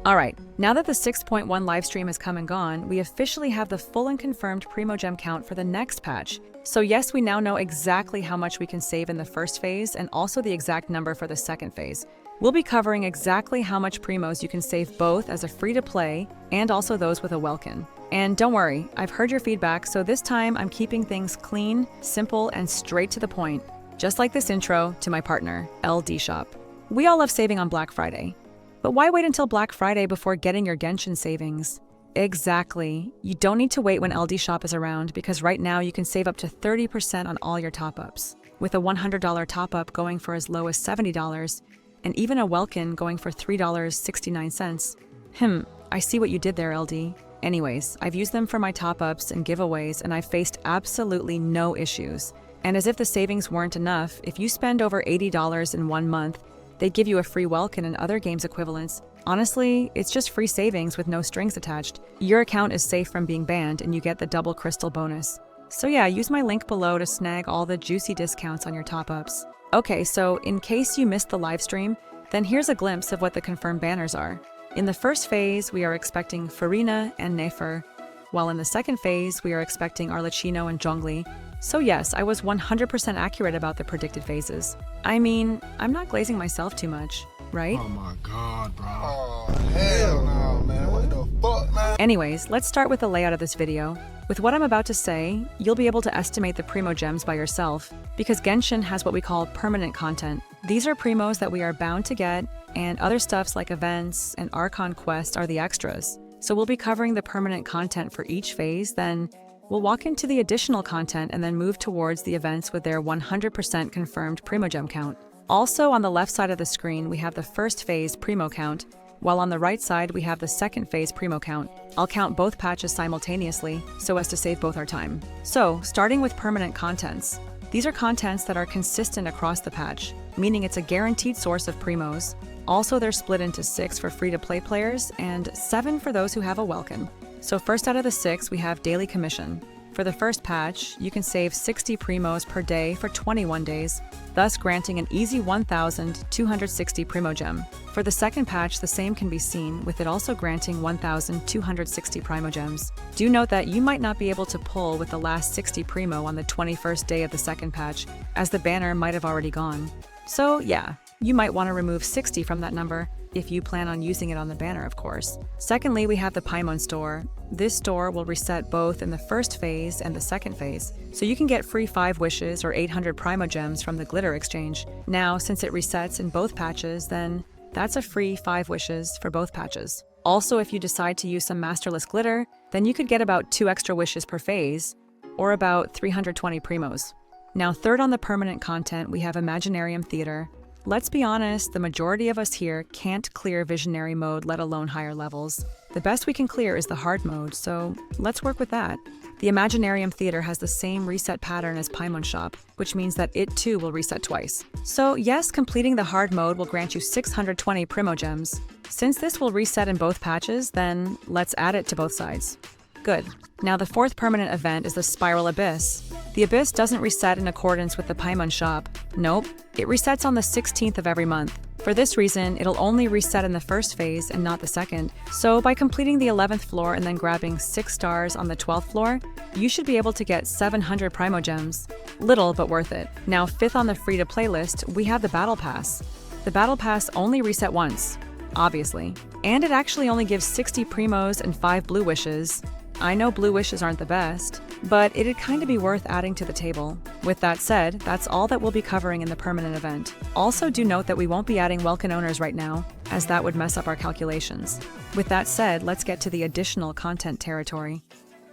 Alright, now that the 6.1 livestream has come and gone, we officially have the full and confirmed primogem count for the next patch. So yes, we now know exactly how much we can save in the first phase and also the exact number for the second phase. We'll be covering exactly how much primos you can save both as a free-to-play and also those with a Welkin. And don't worry, I've heard your feedback, so this time I'm keeping things clean, simple, and straight to the point, just like this intro to my partner, LDshop. We all love saving on Black Friday. But why wait until Black Friday before getting your Genshin savings? Exactly. You don't need to wait when LDshop is around because right now you can save up to 30% on all your top-ups, with a $100 top-up going for as low as $70 and even a Welkin going for $3.69. I see what you did there, LD. Anyways, I've used them for my top-ups and giveaways and I've faced absolutely no issues. And as if the savings weren't enough, if you spend over $80 in 1 month, they'd give you a free Welkin and other games equivalents. Honestly, it's just free savings with no strings attached. Your account is safe from being banned and you get the double crystal bonus. So yeah, use my link below to snag all the juicy discounts on your top-ups. Okay, so in case you missed the live stream, then here's a glimpse of what the confirmed banners are. In the first phase, we are expecting Furina and Nefer, while in the second phase, we are expecting Arlecchino and Zhongli. So yes, I was 100% accurate about the predicted phases. I mean, I'm not glazing myself too much, right? Oh my god, bro. Oh, hell no, man. What the fuck, man? Anyways, let's start with the layout of this video. With what I'm about to say, you'll be able to estimate the primogems by yourself, because Genshin has what we call permanent content. These are primos that we are bound to get, and other stuffs like events and Archon Quests are the extras. So we'll be covering the permanent content for each phase, then we'll walk into the additional content and then move towards the events with their 100% confirmed primogem count. Also, on the left side of the screen, we have the first phase primo count, while on the right side, we have the second phase primo count. I'll count both patches simultaneously, so as to save both our time. So, starting with permanent contents. These are contents that are consistent across the patch, meaning it's a guaranteed source of primos. Also, they're split into 6 for free-to-play players and 7 for those who have a Welkin. So first out of the 6, we have Daily Commission. For the first patch, you can save 60 primos per day for 21 days, thus granting an easy 1,260 primogem. For the second patch, the same can be seen, with it also granting 1,260 primogems. Do note that you might not be able to pull with the last 60 primo on the 21st day of the second patch, as the banner might have already gone. So yeah, you might want to remove 60 from that number, if you plan on using it on the banner, of course. Secondly, we have the Paimon store. This store will reset both in the first phase and the second phase, so you can get free 5 wishes or 800 primogems from the glitter exchange. Now, since it resets in both patches, then that's a free 5 wishes for both patches. Also, if you decide to use some masterless glitter, then you could get about 2 extra wishes per phase, or about 320 primos. Now, third on the permanent content, we have Imaginarium Theater. Let's be honest, the majority of us here can't clear Visionary mode, let alone higher levels. The best we can clear is the hard mode, so let's work with that. The Imaginarium Theater has the same reset pattern as Paimon Shop, which means that it too will reset twice. So yes, completing the hard mode will grant you 620 primogems. Since this will reset in both patches, then let's add it to both sides. Good. Now the fourth permanent event is the Spiral Abyss. The Abyss doesn't reset in accordance with the Paimon Shop. Nope, it resets on the 16th of every month. For this reason, it'll only reset in the first phase and not the second. So by completing the 11th floor and then grabbing 6 stars on the 12th floor, you should be able to get 700 primogems. Little, but worth it. Now, fifth on the free-to-play list, we have the Battle Pass. The Battle Pass only reset once, obviously. And it actually only gives 60 primos and 5 blue wishes. I know blue wishes aren't the best, but it'd kind of be worth adding to the table. With that said, that's all that we'll be covering in the permanent event. Also, do note that we won't be adding Welkin owners right now, as that would mess up our calculations. With that said, let's get to the additional content territory.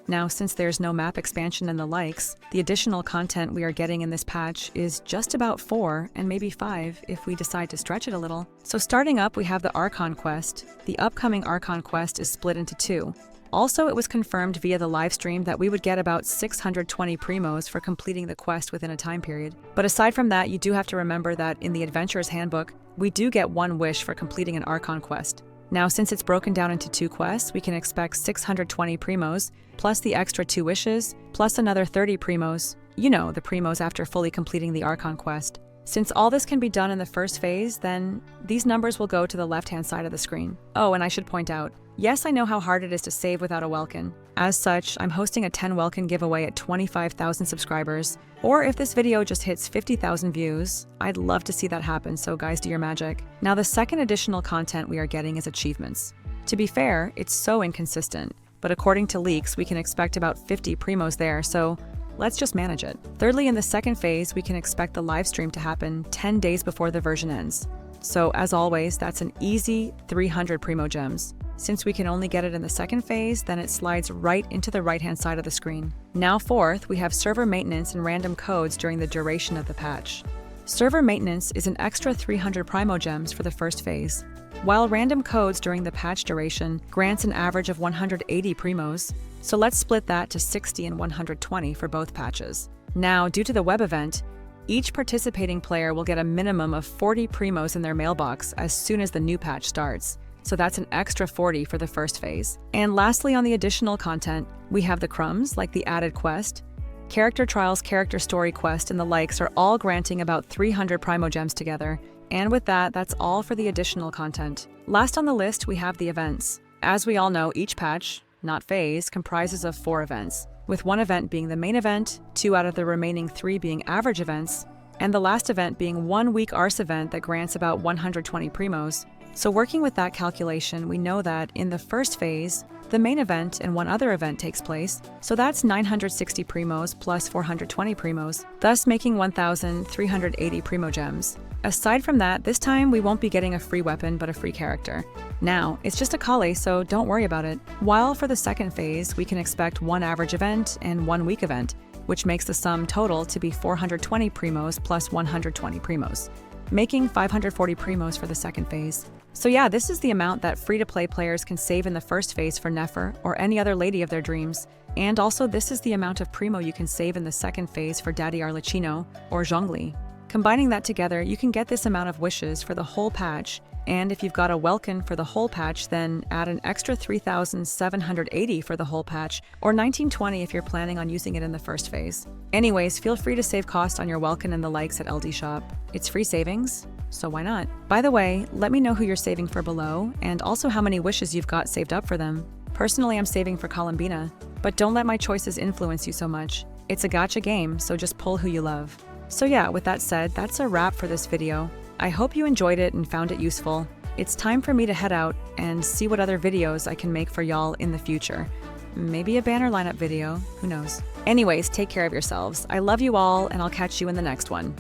Now, since there's no map expansion and the likes, the additional content we are getting in this patch is just about 4 and maybe 5 if we decide to stretch it a little. So starting up, we have the Archon Quest. The upcoming Archon Quest is split into 2. Also, it was confirmed via the livestream that we would get about 620 primos for completing the quest within a time period. But aside from that, you do have to remember that in the Adventurer's Handbook, we do get 1 wish for completing an Archon quest. Now, since it's broken down into 2 quests, we can expect 620 primos, plus the extra 2 wishes, plus another 30 primos. You know, the primos after fully completing the Archon quest. Since all this can be done in the first phase, then these numbers will go to the left-hand side of the screen. Oh, and I should point out, yes, I know how hard it is to save without a Welkin. As such, I'm hosting a 10 Welkin giveaway at 25,000 subscribers. Or if this video just hits 50,000 views, I'd love to see that happen, so guys, do your magic. Now, the second additional content we are getting is achievements. To be fair, it's so inconsistent, but according to leaks, we can expect about 50 primos there, so let's just manage it. Thirdly, in the second phase, we can expect the live stream to happen 10 days before the version ends. So as always, that's an easy 300 primogems. Since we can only get it in the second phase, then it slides right into the right-hand side of the screen. Now fourth, we have server maintenance and random codes during the duration of the patch. Server maintenance is an extra 300 primogems for the first phase, while random codes during the patch duration grants an average of 180 primos. So let's split that to 60 and 120 for both patches. Now, due to the web event, each participating player will get a minimum of 40 primos in their mailbox as soon as the new patch starts. So that's an extra 40 for the first phase. And lastly, on the additional content, we have the crumbs, like the added quest, character trials, character story quest, and the likes are all granting about 300 primogems together. And with that, that's all for the additional content. Last on the list, we have the events. As we all know, each patch, not phase, comprises of 4 events, with one event being the main event, 2 out of the remaining 3 being average events, and the last event being 1 week Arse event that grants about 120 primos. So working with that calculation, we know that in the first phase, the main event and 1 other event takes place, so that's 960 primos plus 420 primos, thus making 1,380 primogems. Aside from that, this time we won't be getting a free weapon but a free character. Now, it's just a Kali, so don't worry about it. While for the second phase, we can expect 1 average event and 1 week event, which makes the sum total to be 420 primos plus 120 primos, making 540 primos for the second phase. So yeah, this is the amount that free-to-play players can save in the first phase for Nefer or any other lady of their dreams. And also, this is the amount of primo you can save in the second phase for Daddy Arlecchino or Zhongli. Combining that together, you can get this amount of wishes for the whole patch, and if you've got a Welkin for the whole patch, then add an extra 3,780 for the whole patch, or 1920 if you're planning on using it in the first phase. Anyways, feel free to save cost on your Welkin and the likes at LDshop. It's free savings, so why not? By the way, let me know who you're saving for below, and also how many wishes you've got saved up for them. Personally, I'm saving for Columbina, but don't let my choices influence you so much. It's a gacha game, so just pull who you love. So yeah, with that said, that's a wrap for this video. I hope you enjoyed it and found it useful. It's time for me to head out and see what other videos I can make for y'all in the future. Maybe a banner lineup video, who knows. Anyways, take care of yourselves. I love you all, and I'll catch you in the next one.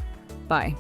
Bye.